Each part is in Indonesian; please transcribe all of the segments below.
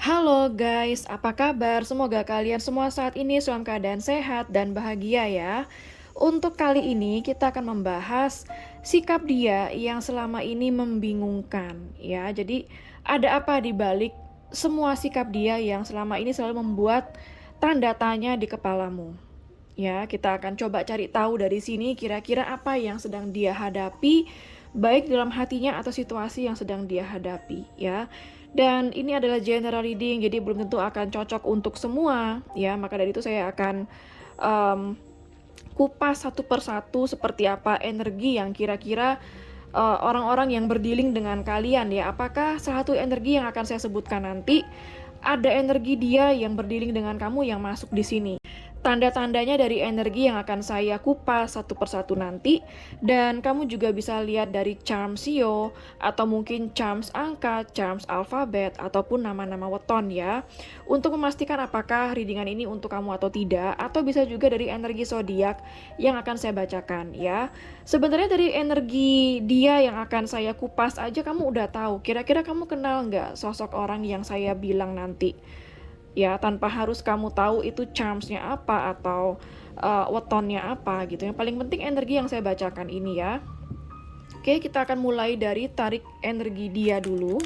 Halo guys, apa kabar? Semoga kalian semua saat ini dalam keadaan sehat dan bahagia ya. Untuk kali ini kita akan membahas sikap dia yang selama ini membingungkan ya. Jadi ada apa di balik semua sikap dia yang selama ini selalu membuat tanda tanya di kepalamu. Ya, kita akan coba cari tahu dari sini kira-kira apa yang sedang dia hadapi, baik dalam hatinya atau situasi yang sedang dia hadapi, ya. Dan ini adalah general reading, jadi belum tentu akan cocok untuk semua, ya. Maka dari itu saya akan um, kupas satu persatu seperti apa energi yang kira-kira orang-orang yang berdealing dengan kalian, ya. Apakah salah satu energi yang akan saya sebutkan nanti ada energi dia yang berdealing dengan kamu yang masuk di sini. Tanda-tandanya dari energi yang akan saya kupas satu persatu nanti, dan kamu juga bisa lihat dari charm sio atau mungkin charms angka, charms alfabet ataupun nama-nama weton ya, untuk memastikan apakah readingan ini untuk kamu atau tidak, atau bisa juga dari energi zodiak yang akan saya bacakan ya. Sebenarnya dari energi dia yang akan saya kupas aja kamu udah tahu. Kira-kira kamu kenal nggak sosok orang yang saya bilang nanti? Ya, tanpa harus kamu tahu itu charms-nya apa atau wetonnya apa gitu. Yang paling penting energi yang saya bacakan ini ya. Oke, kita akan mulai dari tarik energi dia dulu.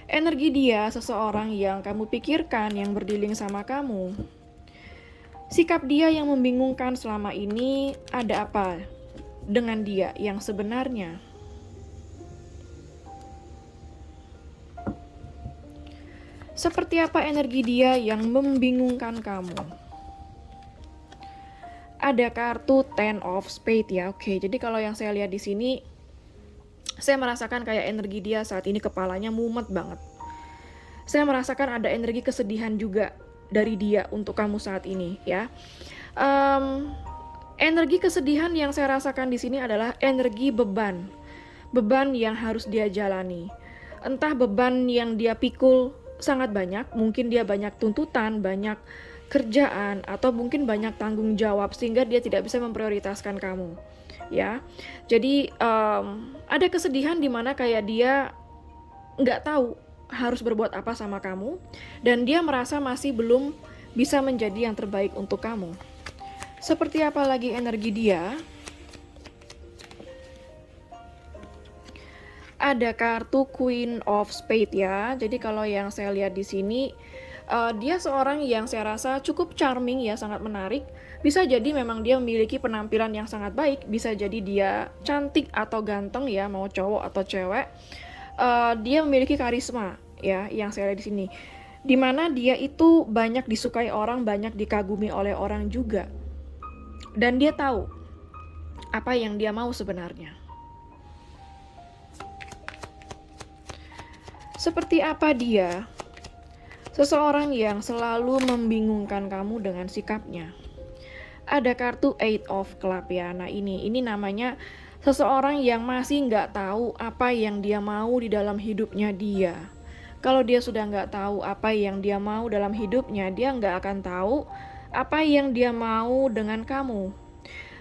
Energi dia seseorang yang kamu pikirkan yang berdealing sama kamu. Sikap dia yang membingungkan selama ini ada apa dengan dia yang sebenarnya? Seperti apa energi dia yang membingungkan kamu? Ada kartu Ten of Spades ya. Oke, jadi kalau yang saya lihat di sini, saya merasakan kayak energi dia saat ini kepalanya mumet banget. Saya merasakan ada energi kesedihan juga dari dia untuk kamu saat ini ya. Energi kesedihan yang saya rasakan di sini adalah energi beban yang harus dia jalani. Entah beban yang dia pikul sangat banyak, mungkin dia banyak tuntutan, banyak kerjaan, atau mungkin banyak tanggung jawab sehingga dia tidak bisa memprioritaskan kamu. Ya, jadi ada kesedihan di mana kayak dia nggak tahu harus berbuat apa sama kamu, dan dia merasa masih belum bisa menjadi yang terbaik untuk kamu. Seperti apa lagi energi dia? Ada kartu Queen of Spades ya. Jadi kalau yang saya lihat di sini, dia seorang yang saya rasa cukup charming ya, sangat menarik. Bisa jadi memang dia memiliki penampilan yang sangat baik, bisa jadi dia cantik atau ganteng ya, mau cowok atau cewek. Dia memiliki karisma ya, yang saya lihat di sini. Dimana dia itu banyak disukai orang, banyak dikagumi oleh orang juga. Dan dia tahu apa yang dia mau sebenarnya. Seperti apa dia? Seseorang yang selalu membingungkan kamu dengan sikapnya. Ada kartu Eight of Club ya. Nah ini namanya seseorang yang masih nggak tahu apa yang dia mau di dalam hidupnya dia. Kalau dia sudah nggak tahu apa yang dia mau dalam hidupnya, dia nggak akan tahu apa yang dia mau dengan kamu.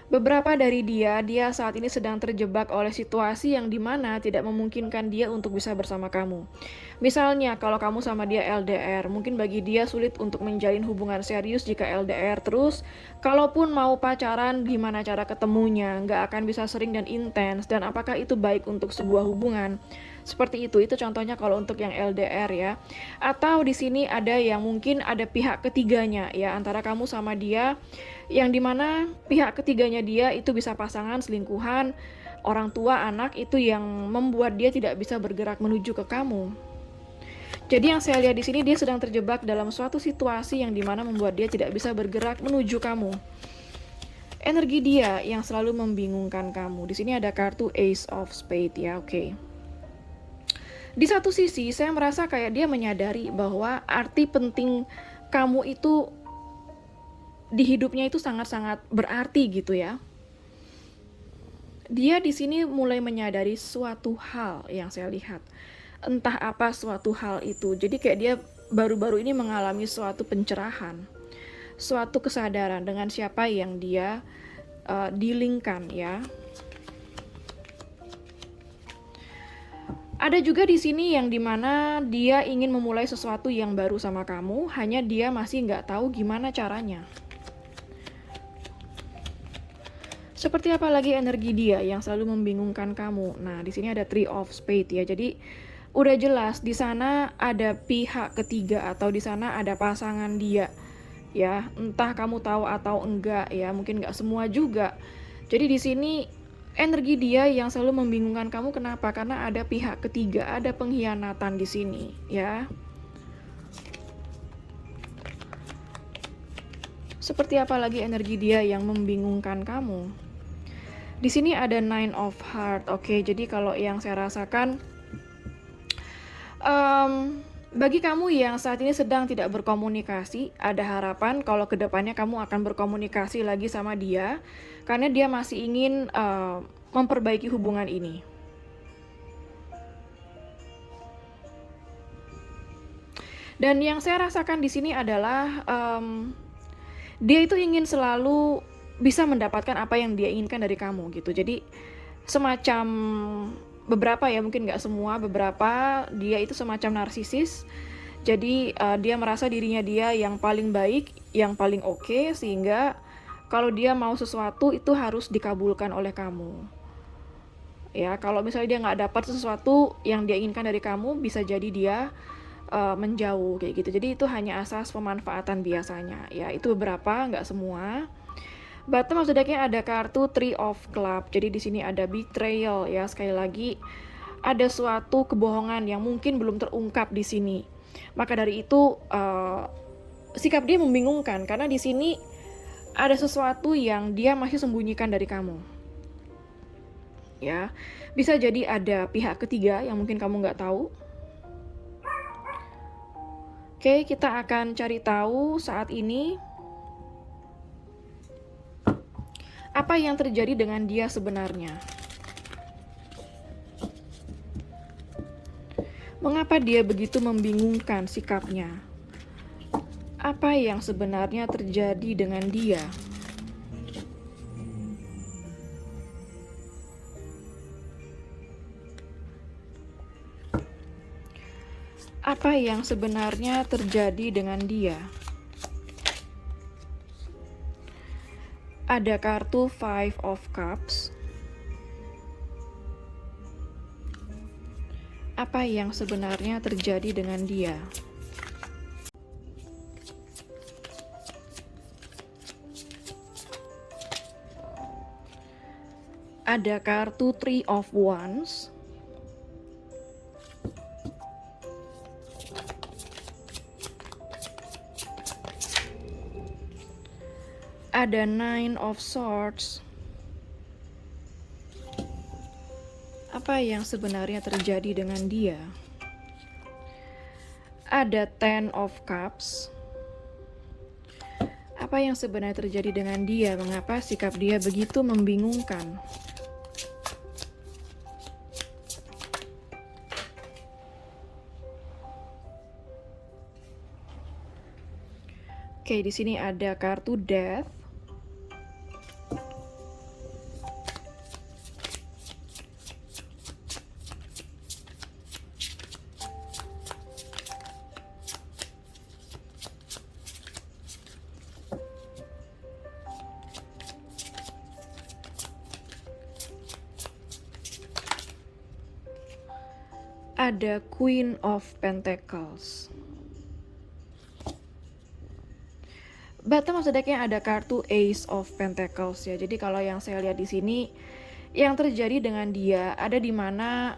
Beberapa dari dia saat ini sedang terjebak oleh situasi yang dimana tidak memungkinkan dia untuk bisa bersama kamu. Misalnya kalau kamu sama dia LDR, mungkin bagi dia sulit untuk menjalin hubungan serius jika LDR terus. Kalaupun mau pacaran, gimana cara ketemunya, nggak akan bisa sering dan intens, dan apakah itu baik untuk sebuah hubungan? Seperti itu contohnya kalau untuk yang LDR ya. Atau di sini ada yang mungkin ada pihak ketiganya ya, antara kamu sama dia, yang dimana pihak ketiganya dia itu bisa pasangan, selingkuhan, orang tua, anak, itu yang membuat dia tidak bisa bergerak menuju ke kamu. Jadi yang saya lihat di sini dia sedang terjebak dalam suatu situasi yang dimana membuat dia tidak bisa bergerak menuju kamu. Energi dia yang selalu membingungkan kamu. Di sini ada kartu Ace of Spades ya, oke. Di satu sisi saya merasa kayak dia menyadari bahwa arti penting kamu itu di hidupnya itu sangat-sangat berarti gitu ya. Dia di sini mulai menyadari suatu hal yang saya lihat. Entah apa suatu hal itu. Jadi kayak dia baru-baru ini mengalami suatu pencerahan, suatu kesadaran dengan siapa yang dia dealingkan ya. Ada juga di sini yang dimana dia ingin memulai sesuatu yang baru sama kamu, hanya dia masih nggak tahu gimana caranya. Seperti apa lagi energi dia yang selalu membingungkan kamu? Nah, di sini ada Three of Spades ya. Jadi udah jelas di sana ada pihak ketiga atau di sana ada pasangan dia. Ya, entah kamu tahu atau enggak ya, mungkin nggak semua juga. Jadi di sini energi dia yang selalu membingungkan kamu kenapa? Karena ada pihak ketiga, ada pengkhianatan di sini, ya. Seperti apa lagi energi dia yang membingungkan kamu? Di sini ada Nine of Heart. Oke, jadi kalau yang saya rasakan, bagi kamu yang saat ini sedang tidak berkomunikasi, ada harapan kalau kedepannya kamu akan berkomunikasi lagi sama dia, karena dia masih ingin memperbaiki hubungan ini. Dan yang saya rasakan di sini adalah dia itu ingin selalu bisa mendapatkan apa yang dia inginkan dari kamu gitu. Jadi semacam beberapa ya, mungkin nggak semua, beberapa dia itu semacam narsisis. Jadi dia merasa dirinya dia yang paling baik, yang paling oke, sehingga kalau dia mau sesuatu itu harus dikabulkan oleh kamu. Ya, kalau misalnya dia nggak dapat sesuatu yang dia inginkan dari kamu, bisa jadi dia menjauh kayak gitu. Jadi itu hanya asas pemanfaatan biasanya. Ya, itu beberapa, nggak semua. Bottom of the deck-nya ada kartu Three of Club. Jadi di sini ada betrayal ya. Sekali lagi ada suatu kebohongan yang mungkin belum terungkap di sini. Maka dari itu sikap dia membingungkan karena di sini ada sesuatu yang dia masih sembunyikan dari kamu. Ya, bisa jadi ada pihak ketiga yang mungkin kamu nggak tahu. Oke, kita akan cari tahu saat ini apa yang terjadi dengan dia sebenarnya. Mengapa dia begitu membingungkan sikapnya? Apa yang sebenarnya terjadi dengan dia? Apa yang sebenarnya terjadi dengan dia? Ada kartu Five of Cups. Apa yang sebenarnya terjadi dengan dia? Ada kartu Three of Wands. Ada Nine of Swords. Apa yang sebenarnya terjadi dengan dia? Ada Ten of Cups. Apa yang sebenarnya terjadi dengan dia? Mengapa sikap dia begitu membingungkan? Oke, di sini ada kartu Death. Ada Queen of Pentacles. Bottom of the deck-nya ada kartu Ace of Pentacles ya. Jadi kalau yang saya lihat di sini, yang terjadi dengan dia ada di mana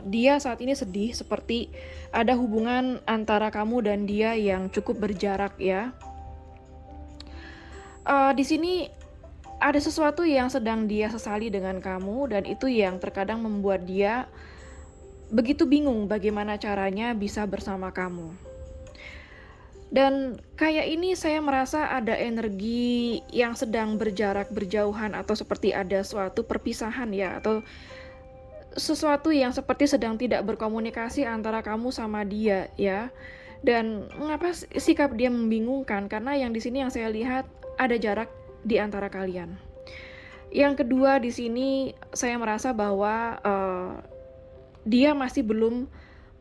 dia saat ini sedih, seperti ada hubungan antara kamu dan dia yang cukup berjarak ya. Di sini ada sesuatu yang sedang dia sesali dengan kamu, dan itu yang terkadang membuat dia begitu bingung bagaimana caranya bisa bersama kamu. Dan kayak ini saya merasa ada energi yang sedang berjarak berjauhan, atau seperti ada suatu perpisahan ya, atau sesuatu yang seperti sedang tidak berkomunikasi antara kamu sama dia ya. Dan mengapa sikap dia membingungkan? Karena yang di sini yang saya lihat ada jarak di antara kalian. Yang kedua di sini saya merasa bahwa dia masih belum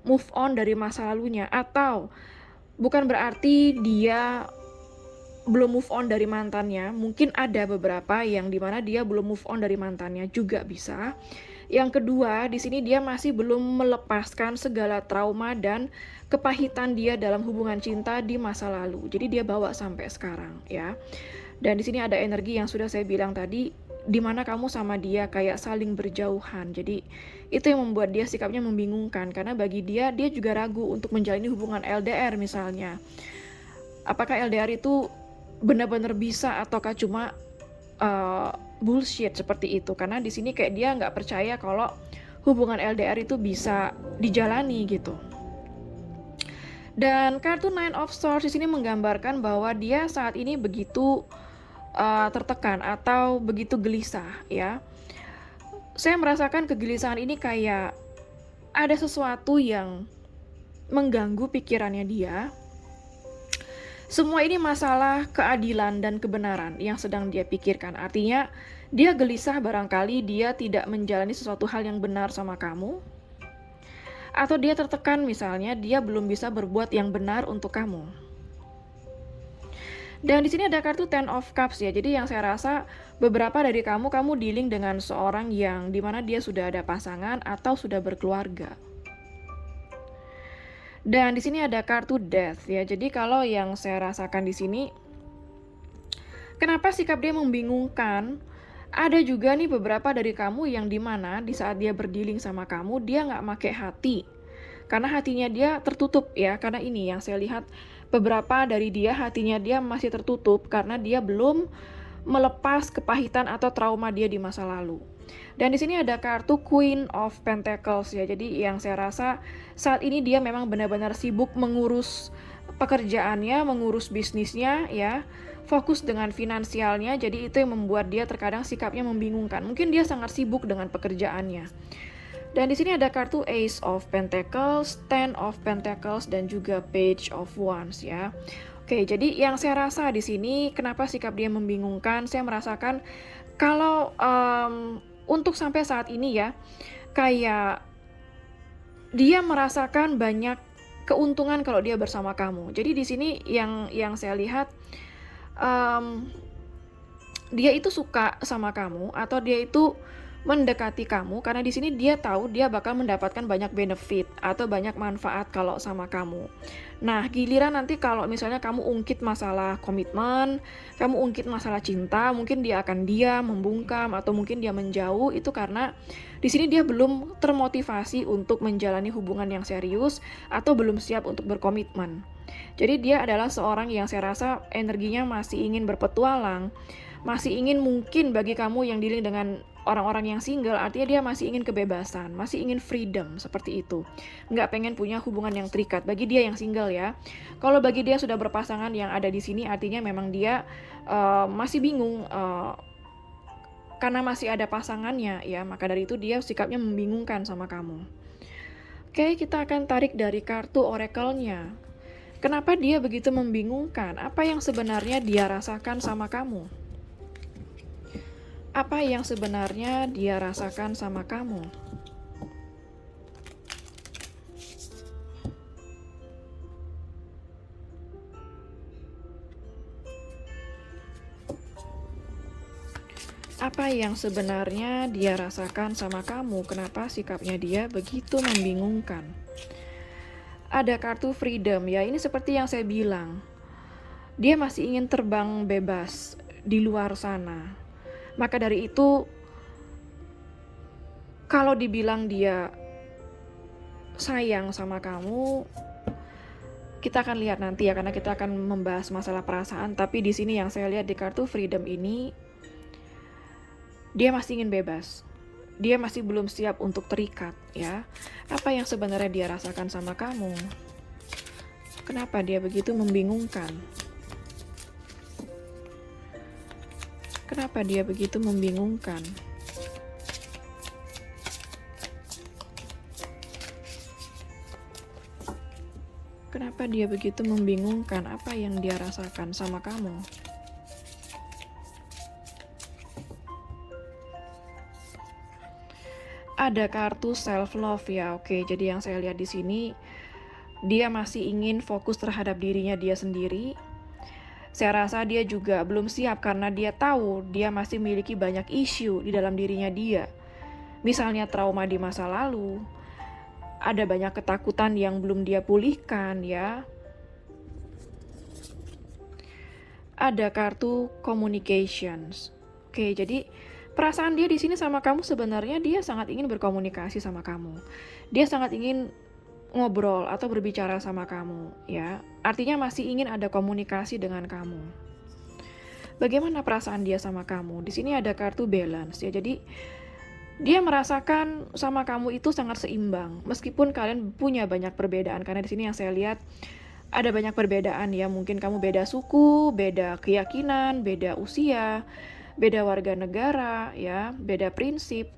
move on dari masa lalunya, atau bukan berarti dia belum move on dari mantannya. Mungkin ada beberapa yang dimana dia belum move on dari mantannya juga bisa. Yang kedua, di sini dia masih belum melepaskan segala trauma dan kepahitan dia dalam hubungan cinta di masa lalu. Jadi dia bawa sampai sekarang ya. Dan di sini ada energi yang sudah saya bilang tadi, di mana kamu sama dia kayak saling berjauhan. Jadi itu yang membuat dia sikapnya membingungkan, karena bagi dia juga ragu untuk menjalani hubungan LDR misalnya. Apakah LDR itu benar-benar bisa ataukah cuma bullshit seperti itu? Karena di sini kayak dia nggak percaya kalau hubungan LDR itu bisa dijalani gitu. Dan kartu Nine of Swords di sini menggambarkan bahwa dia saat ini begitu tertekan atau begitu gelisah ya. Saya merasakan kegelisahan ini kayak ada sesuatu yang mengganggu pikirannya dia. Semua ini masalah keadilan dan kebenaran yang sedang dia pikirkan. Artinya dia gelisah, barangkali dia tidak menjalani sesuatu hal yang benar sama kamu. Atau dia tertekan, misalnya dia belum bisa berbuat yang benar untuk kamu. Dan di sini ada kartu Ten of Cups ya. Jadi yang saya rasa beberapa dari kamu dealing dengan seorang yang dimana dia sudah ada pasangan atau sudah berkeluarga. Dan di sini ada kartu Death ya. Jadi kalau yang saya rasakan di sini, kenapa sikap dia membingungkan? Ada juga nih beberapa dari kamu yang dimana di saat dia berdealing sama kamu, dia nggak pakai hati. Karena hatinya dia tertutup ya. Karena ini yang saya lihat, beberapa dari dia hatinya dia masih tertutup karena dia belum melepas kepahitan atau trauma dia di masa lalu. Dan di sini ada kartu Queen of Pentacles ya. Jadi yang saya rasa saat ini dia memang benar-benar sibuk mengurus pekerjaannya, mengurus bisnisnya ya. Fokus dengan finansialnya. Jadi itu yang membuat dia terkadang sikapnya membingungkan. Mungkin dia sangat sibuk dengan pekerjaannya. Dan di sini ada kartu Ace of Pentacles, Ten of Pentacles, dan juga Page of Wands ya. Oke, jadi yang saya rasa di sini kenapa sikap dia membingungkan, saya merasakan kalau untuk sampai saat ini ya, kayak dia merasakan banyak keuntungan kalau dia bersama kamu. Jadi di sini yang saya lihat, dia itu suka sama kamu atau dia itu mendekati kamu karena di sini dia tahu dia bakal mendapatkan banyak benefit atau banyak manfaat kalau sama kamu. Nah, giliran nanti kalau misalnya kamu ungkit masalah komitmen, kamu ungkit masalah cinta, mungkin dia akan diam, membungkam, atau mungkin dia menjauh. Itu karena di sini dia belum termotivasi untuk menjalani hubungan yang serius atau belum siap untuk berkomitmen. Jadi dia adalah seorang yang saya rasa energinya masih ingin berpetualang, masih ingin, mungkin bagi kamu yang dealing dengan orang-orang yang single, artinya dia masih ingin kebebasan, masih ingin freedom, seperti itu. Nggak pengen punya hubungan yang terikat, bagi dia yang single ya. Kalau bagi dia sudah berpasangan yang ada di sini, artinya memang dia masih bingung, karena masih ada pasangannya ya, maka dari itu dia sikapnya membingungkan sama kamu. Oke, kita akan tarik dari kartu oracle-nya. Kenapa dia begitu membingungkan? Apa yang sebenarnya dia rasakan sama kamu? Apa yang sebenarnya dia rasakan sama kamu? Apa yang sebenarnya dia rasakan sama kamu? Kenapa sikapnya dia begitu membingungkan? Ada kartu freedom ya, ini seperti yang saya bilang. Dia masih ingin terbang bebas di luar sana. Maka dari itu, kalau dibilang dia sayang sama kamu, kita akan lihat nanti ya, karena kita akan membahas masalah perasaan. Tapi di sini yang saya lihat di kartu freedom ini, dia masih ingin bebas. Dia masih belum siap untuk terikat ya. Apa yang sebenarnya dia rasakan sama kamu? Kenapa dia begitu membingungkan? Kenapa dia begitu membingungkan? Kenapa dia begitu membingungkan? Apa yang dia rasakan sama kamu? Ada kartu self love ya. Oke, jadi yang saya lihat di sini, dia masih ingin fokus terhadap dirinya dia sendiri. Saya rasa dia juga belum siap karena dia tahu dia masih memiliki banyak isu di dalam dirinya dia. Misalnya trauma di masa lalu, ada banyak ketakutan yang belum dia pulihkan ya. Ada kartu communications. Oke, jadi perasaan dia di sini sama kamu sebenarnya dia sangat ingin berkomunikasi sama kamu. Dia sangat ingin ngobrol atau berbicara sama kamu, ya. Artinya masih ingin ada komunikasi dengan kamu. Bagaimana perasaan dia sama kamu? Di sini ada kartu balance ya. Jadi dia merasakan sama kamu itu sangat seimbang meskipun kalian punya banyak perbedaan, karena di sini yang saya lihat ada banyak perbedaan ya, mungkin kamu beda suku, beda keyakinan, beda usia, beda warga negara ya, beda prinsip.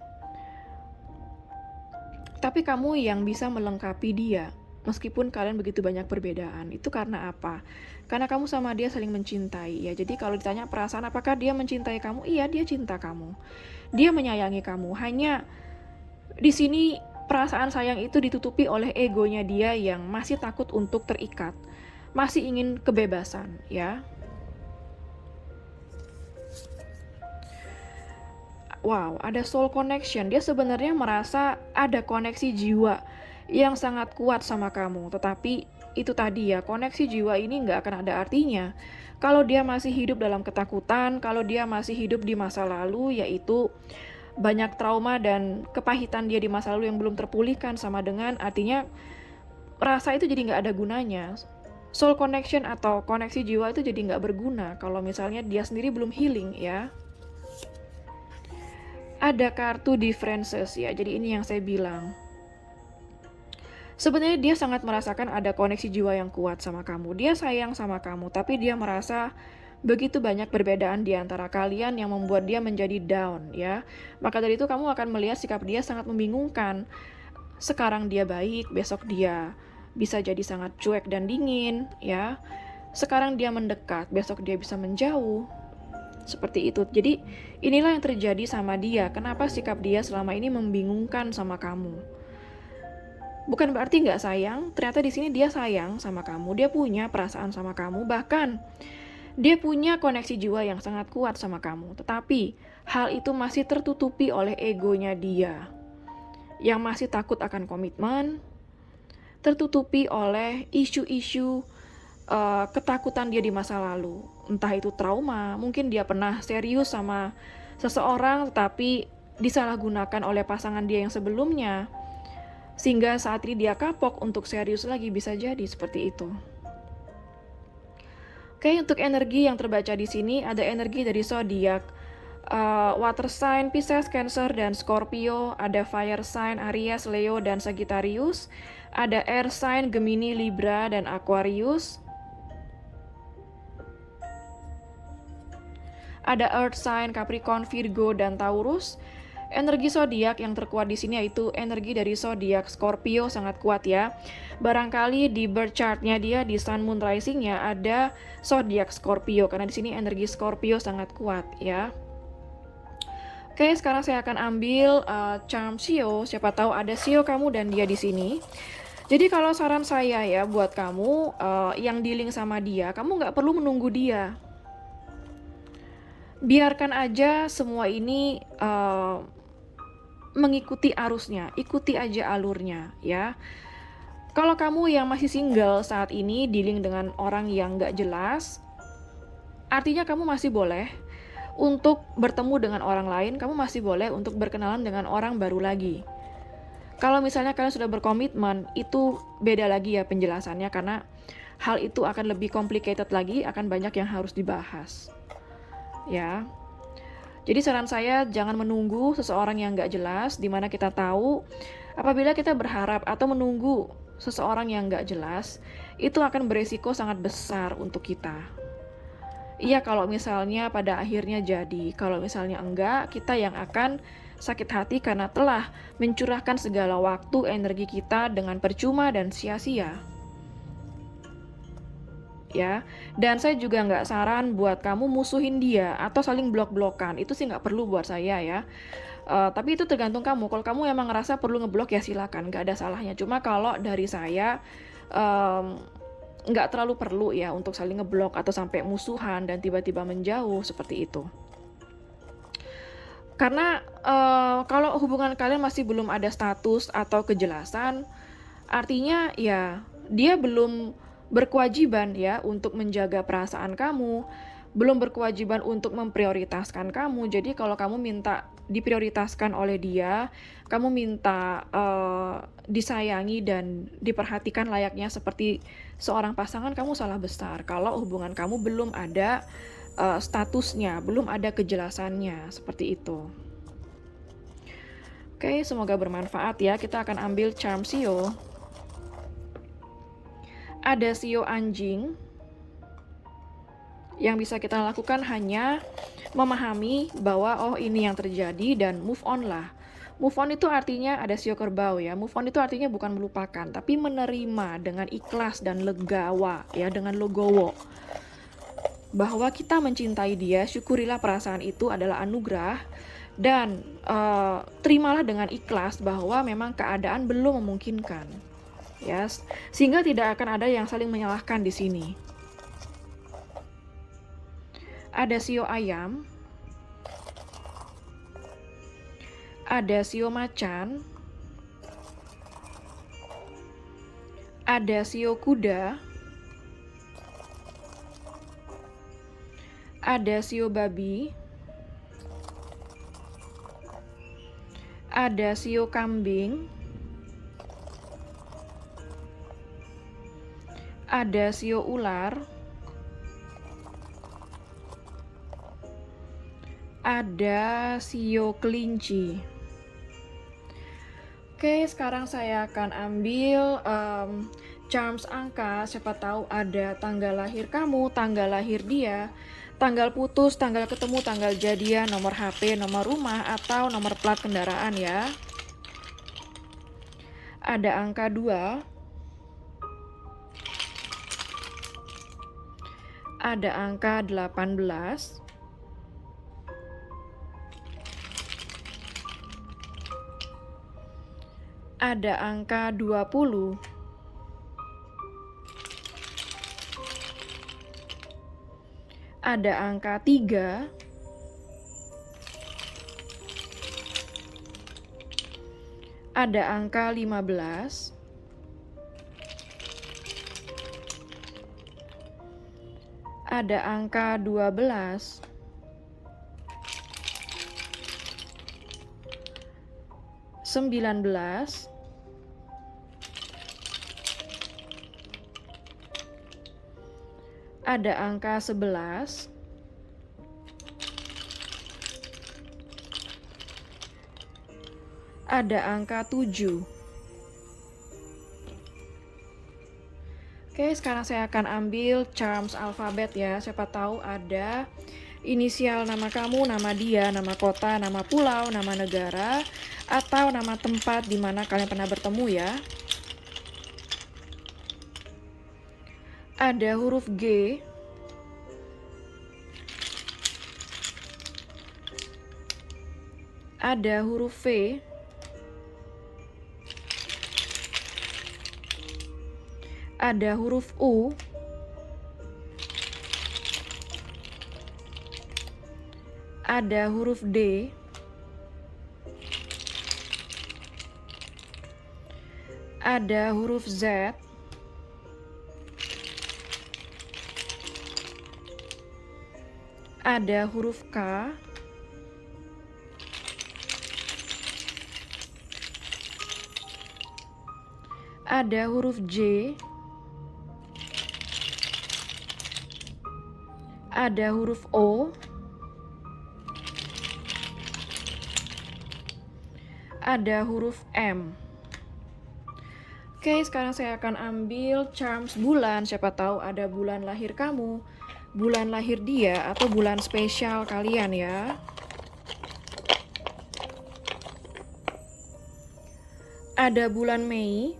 Tapi kamu yang bisa melengkapi dia meskipun kalian begitu banyak perbedaan. Itu karena apa? Karena kamu sama dia saling mencintai ya. Jadi kalau ditanya perasaan apakah dia mencintai kamu? Iya, dia cinta kamu. Dia menyayangi kamu. Hanya di sini perasaan sayang itu ditutupi oleh egonya dia yang masih takut untuk terikat, masih ingin kebebasan ya. Wow, ada soul connection. Dia sebenarnya merasa ada koneksi jiwa yang sangat kuat sama kamu. Tetapi itu tadi ya, koneksi jiwa ini nggak akan ada artinya kalau dia masih hidup dalam ketakutan, kalau dia masih hidup di masa lalu, yaitu banyak trauma dan kepahitan dia di masa lalu yang belum terpulihkan, sama dengan artinya rasa itu jadi nggak ada gunanya. Soul connection atau koneksi jiwa itu jadi nggak berguna kalau misalnya dia sendiri belum healing ya. Ada kartu differences ya, jadi ini yang saya bilang. Sebenarnya dia sangat merasakan ada koneksi jiwa yang kuat sama kamu. Dia sayang sama kamu, tapi dia merasa begitu banyak perbedaan di antara kalian yang membuat dia menjadi down ya. Maka dari itu kamu akan melihat sikap dia sangat membingungkan. Sekarang dia baik, besok dia bisa jadi sangat cuek dan dingin ya. Sekarang dia mendekat, besok dia bisa menjauh. Seperti itu. Jadi inilah yang terjadi sama dia. Kenapa sikap dia selama ini membingungkan sama kamu? Bukan berarti nggak sayang. Ternyata di sini dia sayang sama kamu. Dia punya perasaan sama kamu. Bahkan dia punya koneksi jiwa yang sangat kuat sama kamu. Tetapi hal itu masih tertutupi oleh egonya dia, yang masih takut akan komitmen, tertutupi oleh isu-isu ketakutan dia di masa lalu. Entah itu trauma, mungkin dia pernah serius sama seseorang tetapi disalahgunakan oleh pasangan dia yang sebelumnya, sehingga saat ini dia kapok untuk serius lagi, bisa jadi seperti itu. Oke, untuk energi yang terbaca di sini ada energi dari zodiak, water sign Pisces, Cancer, dan Scorpio. Ada fire sign Aries, Leo, dan Sagittarius. Ada air sign Gemini, Libra, dan Aquarius. Ada earth sign Capricorn, Virgo, dan Taurus. Energi zodiak yang terkuat di sini yaitu energi dari zodiak Scorpio, sangat kuat ya. Barangkali di birth chartnya dia, di sun moon risingnya ada zodiak Scorpio, karena di sini energi Scorpio sangat kuat ya. Oke, sekarang saya akan ambil charm Sio. Siapa tahu ada Sio kamu dan dia di sini. Jadi kalau saran saya ya buat kamu yang dealing sama dia, kamu nggak perlu menunggu dia. Biarkan aja semua ini mengikuti arusnya, ikuti aja alurnya ya. Kalau kamu yang masih single saat ini dealing dengan orang yang nggak jelas, artinya kamu masih boleh untuk bertemu dengan orang lain, kamu masih boleh untuk berkenalan dengan orang baru lagi. Kalau misalnya kalian sudah berkomitmen, itu beda lagi ya penjelasannya, karena hal itu akan lebih complicated lagi, akan banyak yang harus dibahas. Ya, jadi saran saya jangan menunggu seseorang yang nggak jelas, dimana kita tahu apabila kita berharap atau menunggu seseorang yang nggak jelas, itu akan beresiko sangat besar untuk kita. Iya, kalau misalnya pada akhirnya jadi, kalau misalnya enggak, kita yang akan sakit hati karena telah mencurahkan segala waktu energi kita dengan percuma dan sia-sia. Ya, dan saya juga nggak saran buat kamu musuhin dia atau saling blok-blokan, itu sih nggak perlu buat saya ya. Tapi itu tergantung kamu, kalau kamu emang ngerasa perlu ngeblok ya silakan, nggak ada salahnya. Cuma kalau dari saya, mmm, nggak terlalu perlu ya untuk saling ngeblok atau sampai musuhan dan tiba-tiba menjauh, seperti itu. Karena, kalau hubungan kalian masih belum ada status atau kejelasan, artinya ya dia belum berkewajiban ya untuk menjaga perasaan kamu, belum berkewajiban untuk memprioritaskan kamu. Jadi kalau kamu minta diprioritaskan oleh dia, kamu minta, disayangi dan diperhatikan layaknya seperti seorang pasangan, kamu salah besar. Kalau hubungan kamu belum ada, statusnya, belum ada kejelasannya, seperti itu. Oke, semoga bermanfaat ya. Kita akan ambil charm shio. Ada shio anjing. Yang bisa kita lakukan hanya memahami bahwa oh ini yang terjadi dan move on lah. Move on itu artinya ada shio kerbau ya. Move on itu artinya bukan melupakan, tapi menerima dengan ikhlas dan legawa ya, dengan logowo. Bahwa kita mencintai dia, syukurilah perasaan itu adalah anugerah dan terimalah dengan ikhlas bahwa memang keadaan belum memungkinkan. Ya, sehingga tidak akan ada yang saling menyalahkan di sini. Ada shio ayam, ada shio macan, ada shio kuda, ada shio babi, ada shio kambing, ada shio ular, ada shio kelinci. Oke, sekarang saya akan ambil charms angka. Siapa tahu ada tanggal lahir kamu, tanggal lahir dia, tanggal putus, tanggal ketemu, tanggal jadian, nomor HP, nomor rumah, atau nomor plat kendaraan ya. Ada angka 2, ada angka 18, ada angka 20, ada angka 3, ada angka 15, ada angka 12, sembilan belas, ada angka 11, ada angka 7. Oke, sekarang saya akan ambil charms alfabet ya. Siapa tahu ada inisial nama kamu, nama dia, nama kota, nama pulau, nama negara, atau nama tempat di mana kalian pernah bertemu ya. Ada huruf G, ada huruf V, ada huruf U, ada huruf D, ada huruf Z, ada huruf K, ada huruf J, ada huruf O, ada huruf M. Oke, sekarang saya akan ambil charms bulan. Siapa tahu ada bulan lahir kamu, bulan lahir dia, atau bulan spesial kalian ya. Ada bulan Mei,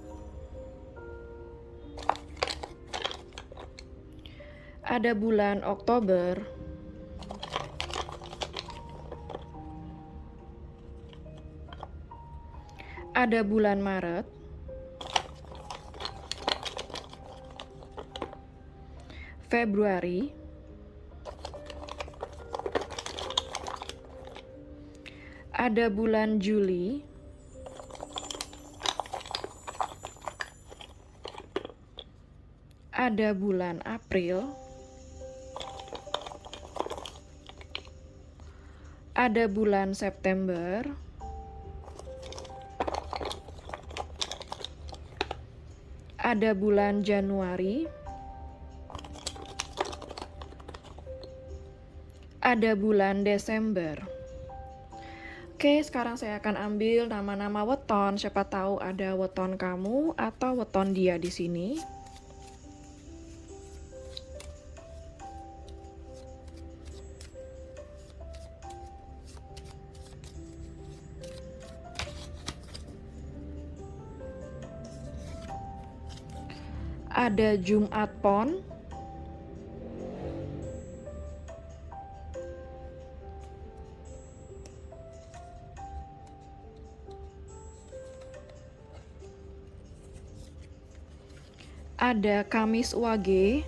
ada bulan Oktober, ada bulan Maret, Februari, ada bulan Juli, ada bulan April, ada bulan September, ada bulan Januari, ada bulan Desember. Oke, sekarang saya akan ambil nama-nama weton. Siapa tahu ada weton kamu atau weton dia di sini. Ada Jumat Pon, ada Kamis Wage,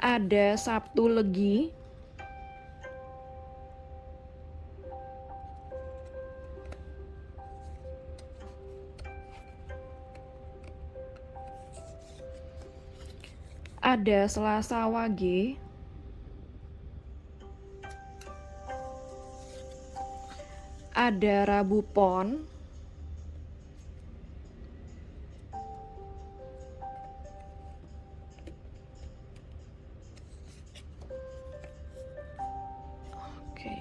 ada Sabtu Legi, ada Selasa Wage, ada Rabu Pon, oke,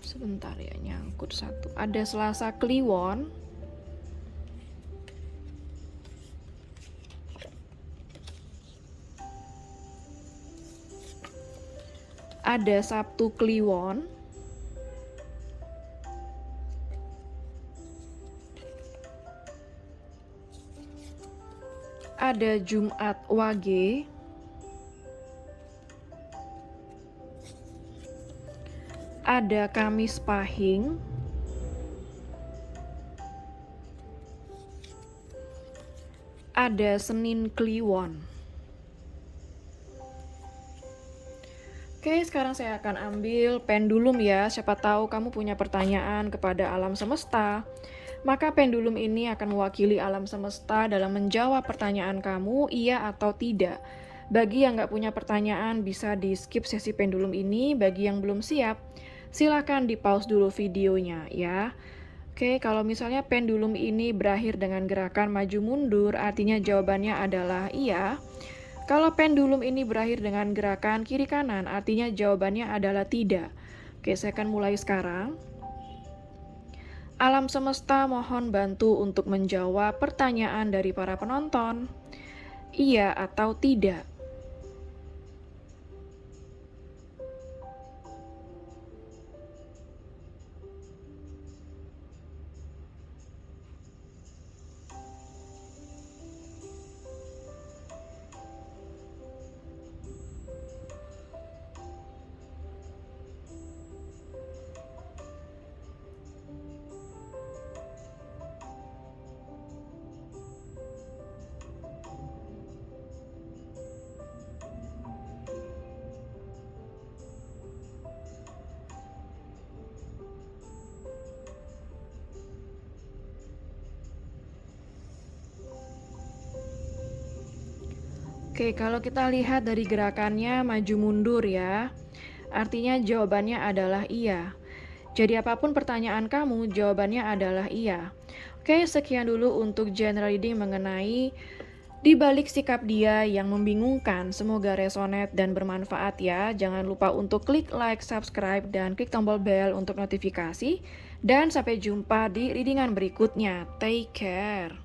sebentar ya, nyangkut satu. Ada Selasa Kliwon, ada Sabtu Kliwon, ada Jumat Wage, ada Kamis Pahing, ada Senin Kliwon. Oke, sekarang saya akan ambil pendulum ya. Siapa tahu kamu punya pertanyaan kepada alam semesta. Maka pendulum ini akan mewakili alam semesta dalam menjawab pertanyaan kamu, iya atau tidak. Bagi yang nggak punya pertanyaan, bisa di skip sesi pendulum ini. Bagi yang belum siap, silakan di pause dulu videonya ya. Oke, kalau misalnya pendulum ini berakhir dengan gerakan maju mundur, artinya jawabannya adalah iya. Kalau pendulum ini berakhir dengan gerakan kiri kanan, artinya jawabannya adalah tidak. Oke, saya akan mulai sekarang. Alam semesta mohon bantu untuk menjawab pertanyaan dari para penonton. Iya atau tidak? Oke, kalau kita lihat dari gerakannya maju mundur ya, artinya jawabannya adalah iya. Jadi apapun pertanyaan kamu, jawabannya adalah iya. Oke, sekian dulu untuk general reading mengenai di balik sikap dia yang membingungkan. Semoga resonate dan bermanfaat ya. Jangan lupa untuk klik like, subscribe, dan klik tombol bell untuk notifikasi. Dan sampai jumpa di readingan berikutnya. Take care.